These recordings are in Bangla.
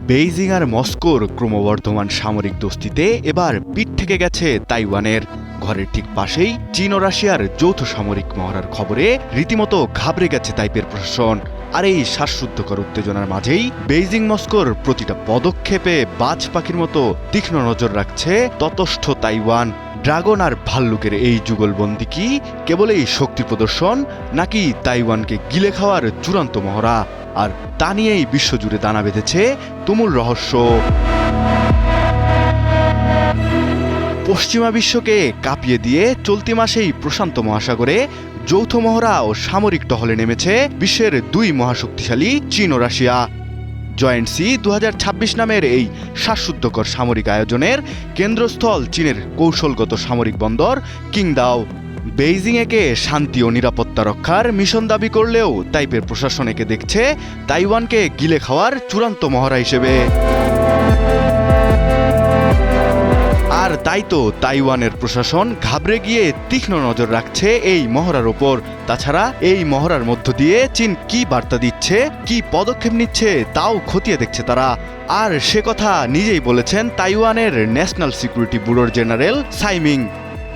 বেইজিং আর মস্কোর ক্রমবর্ধমান সামরিক দোস্তিতে এবার পিঠ থেকে গেছে তাইওয়ানের। ঘরের ঠিক পাশেই চীন ও রাশিয়ার যৌথ সামরিক মহড়ার খবরে রীতিমতো ঘাবড়ে গেছে তাইপের প্রশাসন। আর এই শ্বাসরুদ্ধকর উত্তেজনার মাঝেই বেইজিং মস্কোর প্রতিটা পদক্ষেপে বাজ পাখির মতো তীক্ষ্ণ নজর রাখছে ততস্থ তাইওয়ান। ড্রাগন আর ভাল্লুকের এই যুগলবন্দি কি কেবল এই শক্তি প্রদর্শন, নাকি তাইওয়ানকে গিলে খাওয়ার চূড়ান্ত মহড়া? আর তা নিয়েই বিশ্বজুড়ে দানা বেঁধেছে তুমুল রহস্য। পশ্চিমা বিশ্বকে কাঁপিয়ে দিয়ে চলতি মাসেই প্রশান্ত মহাসাগরে যৌথ মহড়া ও সামরিক টহলে নেমেছে বিশ্বের দুই মহাশক্তিশালী চীন ও রাশিয়া। জয়েন্ট সি 2026 নামের এই শ্বাসরুদ্ধকর সামরিক আয়োজনের কেন্দ্রস্থল চীনের কৌশলগত সামরিক বন্দর কিংদাও। বেইজিং একে শান্তি ও নিরাপত্তা রক্ষার মিশন দাবি করলেও তাইপের প্রশাসন একে দেখছে তাইওয়ানকে গিলে খাওয়ার চূড়ান্ত মহড়া হিসেবে। আর তাই তো তাইওয়ানের প্রশাসন ঘাবড়ে গিয়ে তীক্ষ্ণ নজর রাখছে এই মহড়ার ওপর। তাছাড়া এই মহড়ার মধ্য দিয়ে চীন কি বার্তা দিচ্ছে, কি পদক্ষেপ নিচ্ছে তাও খতিয়ে দেখছে তারা। আর সে কথা নিজেই বলেছেন তাইওয়ানের ন্যাশনাল সিকিউরিটি ব্যুরোর জেনারেল সাই মিং।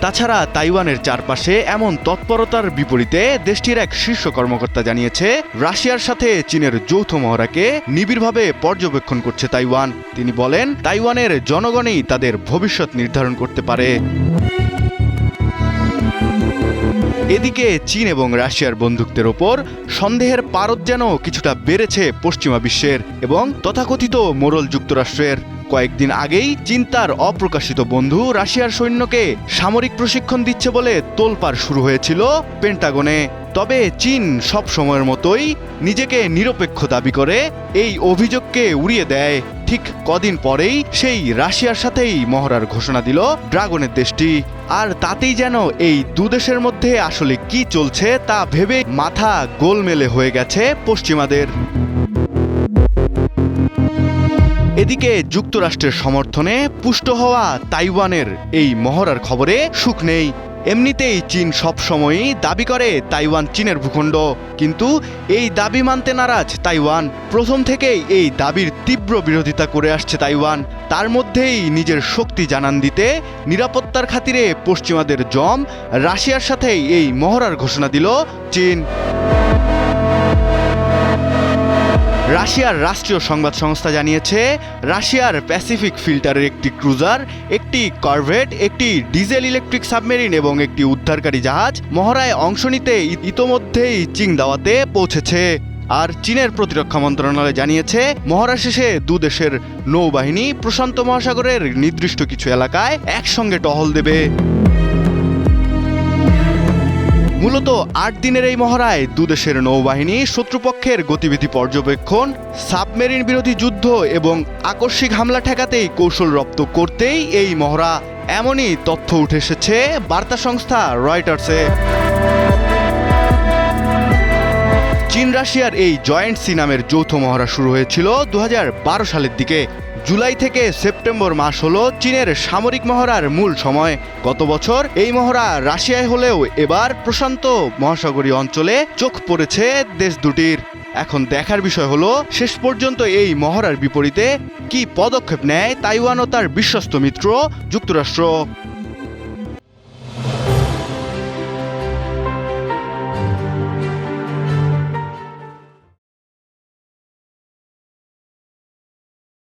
তাছাড়া তাইওয়ানের চারপাশে এমন তৎপরতার বিপরীতে দেশটির এক শীর্ষ কর্মকর্তা জানিয়েছে, রাশিয়ার সাথে চীনের যৌথ মহড়াকে নিবিড়ভাবে পর্যবেক্ষণ করছে তাইওয়ান। তিনি বলেন, তাইওয়ানের জনগণই তাদের ভবিষ্যৎ নির্ধারণ করতে পারে। এদিকে চীন এবং রাশিয়ার বন্ধুত্বের ওপর সন্দেহের পারদ যেন কিছুটা বেড়েছে পশ্চিমা বিশ্বের এবং তথাকথিত মোড়ল যুক্তরাষ্ট্রের। কয়েকদিন আগেই চীন তার অপ্রকাশিত বন্ধু রাশিয়ার সৈন্যকে সামরিক প্রশিক্ষণ দিচ্ছে বলে তোলপাড় শুরু হয়েছিল পেন্টাগনে। তবে চীন সব সময়ের মতোই নিজেকে নিরপেক্ষ দাবি করে এই অভিযোগকে উড়িয়ে দেয়। ঠিক কদিন পরেই সেই রাশিয়ার সাথেই মহড়ার ঘোষণা দিল ড্রাগনের দেশটি। আর তাতেই যেন এই দুদেশের মধ্যে আসলে কি চলছে তা ভেবে মাথা গোলমেলে হয়ে গেছে পশ্চিমাদের। এদিকে যুক্তরাষ্ট্রের সমর্থনে পুষ্ট হওয়া তাইওয়ানের এই মহড়ার খবরে সুখ নেই। এমনিতেই চীন সবসময়ই দাবি করে তাইওয়ান চীনের ভূখণ্ড, কিন্তু এই দাবি মানতে নারাজ তাইওয়ান। প্রথম থেকেই এই দাবির তীব্র বিরোধিতা করে আসছে তাইওয়ান। তার মধ্যেই নিজের শক্তি জানান দিতে নিরাপত্তার খাতিরে পশ্চিমাদের জম রাশিয়ার সাথেই এই মহড়ার ঘোষণা দিল চীন। রাশিয়ার রাষ্ট্রীয় সংবাদ সংস্থা জানিয়েছে, রাশিয়ার প্যাসিফিক ফিল্টারের একটি ক্রুজার, একটি করভেট, একটি ডিজেল ইলেকট্রিক সাবমেরিন এবং একটি উদ্ধারকারী জাহাজ মহড়ায় অংশ নিতে ইতোমধ্যেই চিংদাওয়াতে পৌঁছেছে। আর চীনের প্রতিরক্ষা মন্ত্রণালয় জানিয়েছে, মহড়া শেষে দুদেশের নৌবাহিনী প্রশান্ত মহাসাগরের নির্দিষ্ট কিছু এলাকায় একসঙ্গে টহল দেবে। মূলত 8 দিনের এই মহড়ায় দুদেশের নৌবাহিনী শত্রুপক্ষের গতিবিধি পর্যবেক্ষণ, সাবমেরিন বিরোধী যুদ্ধ এবং আকস্মিক হামলা ঠেকাতেই কৌশল রপ্ত করতেই এই মহড়া, এমনই তথ্য উঠে এসেছে বার্তা সংস্থা রয়টার্সে। চীন রাশিয়ার এই জয়েন্ট সি নামের যৌথ মহড়া শুরু হয়েছিল 2012 সালের দিকে। জুলাই থেকে সেপ্টেম্বর মাস হলো চীনের সামরিক মহড়ার মূল সময়। গত বছর এই মহড়া রাশিয়ায় হলেও এবার প্রশান্ত মহাসাগরীয় অঞ্চলে চোখ পড়েছে দেশ দুটির। এখন দেখার বিষয় হলো শেষ পর্যন্ত এই মহড়ার বিপরীতে কি পদক্ষেপ নেয় তাইওয়ান ও তার বিশ্বস্ত মিত্র যুক্তরাষ্ট্র।